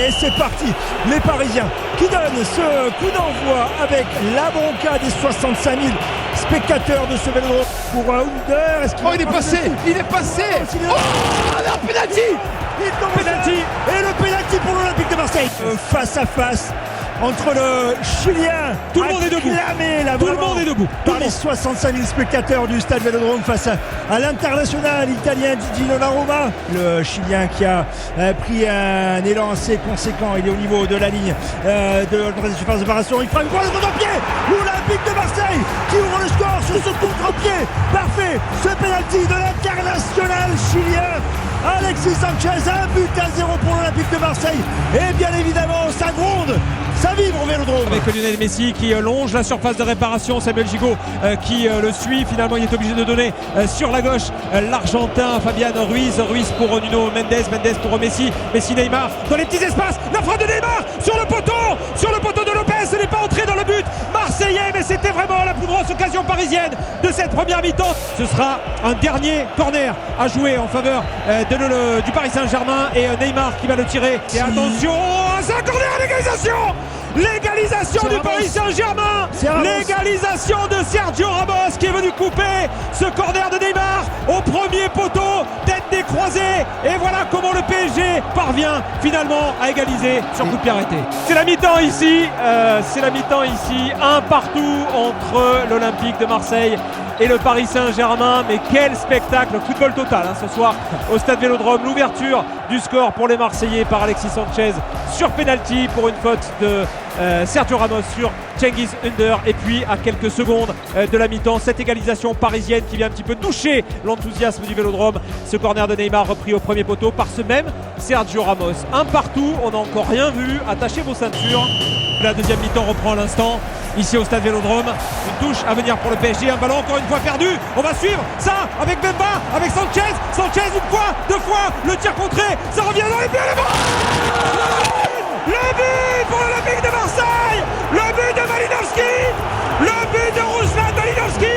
Et c'est parti, les Parisiens qui donnent ce coup d'envoi avec la bronca des 65 000 spectateurs de ce Vélodrome pour Under. Il est passé. Oh, un penalty. Penalty. Et le penalty pour l'Olympique de Marseille. Face à face entre le Chilien, tout le monde est debout. Tout le monde est debout. Par les 65 000 spectateurs du stade Vélodrome face à l'international italien Gigi Donnarumma. Le Chilien qui a pris un élan assez conséquent. Il est au niveau de la ligne de la surface de réparation. Il fera une fois le contre-pied. L'Olympique de Marseille qui ouvre le score sur ce contre-pied. Parfait. Ce penalty de l'international chilien. Alexis Sanchez, 1-0 pour l'Olympique de Marseille. Et bien évidemment, ça gronde, ça vibre au Vélodrome. Avec Lionel Messi qui longe la surface de réparation, Samuel Gigot qui le suit. Finalement, il est obligé de donner sur la gauche l'Argentin Fabian Ruiz pour Nuno Mendes pour Messi. Neymar dans les petits espaces. La frappe de Neymar sur le poteau de Lopez. Ce n'est pas entré dans le but marseillais, mais c'était vraiment la plus grosse occasion parisienne de cette première mi-temps. Ce sera un dernier corner à jouer en faveur du Paris Saint-Germain et Neymar qui va le tirer. Et attention, c'est un corner à l'égalisation du Paris Saint-Germain. L'égalisation de Sergio Ramos qui est venu couper ce corner de Neymar au premier poteau, tête décroisée. Et voilà comment le PSG parvient finalement à égaliser sur coup de pied arrêté. C'est la mi-temps ici, un partout entre l'Olympique de Marseille et le Paris Saint-Germain. Mais quel spectacle, football total ce soir au stade Vélodrome. L'ouverture du score pour les Marseillais par Alexis Sanchez sur penalty pour une faute de Sergio Ramos sur Cengiz Under. Et puis à quelques secondes de la mi-temps, cette égalisation parisienne qui vient un petit peu toucher l'enthousiasme du Vélodrome. Ce corner de Neymar repris au premier poteau par ce même Sergio Ramos. Un partout, on n'a encore rien vu. Attachez vos ceintures. La deuxième mi-temps reprend à l'instant ici au stade Vélodrome. Une touche à venir pour le PSG, un ballon encore une fois perdu. On va suivre ça avec Bemba, avec Sanchez une fois, deux fois, le tir contré, ça revient dans les pieds, le but pour l'Olympique de Marseille, le but de Malinowski, le but de Ruslan Malinowski,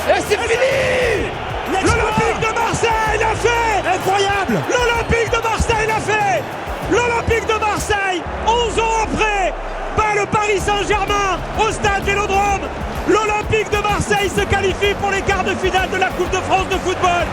et c'est fini. L'Olympique de Marseille l'a fait. Incroyable. L'Olympique de Marseille l'a fait. L'Olympique de Marseille, 11 ans après, bat le Paris Saint-Germain au stade Vélodrome. L'Olympique de Marseille se qualifie pour les quarts de finale de la Coupe de France de football.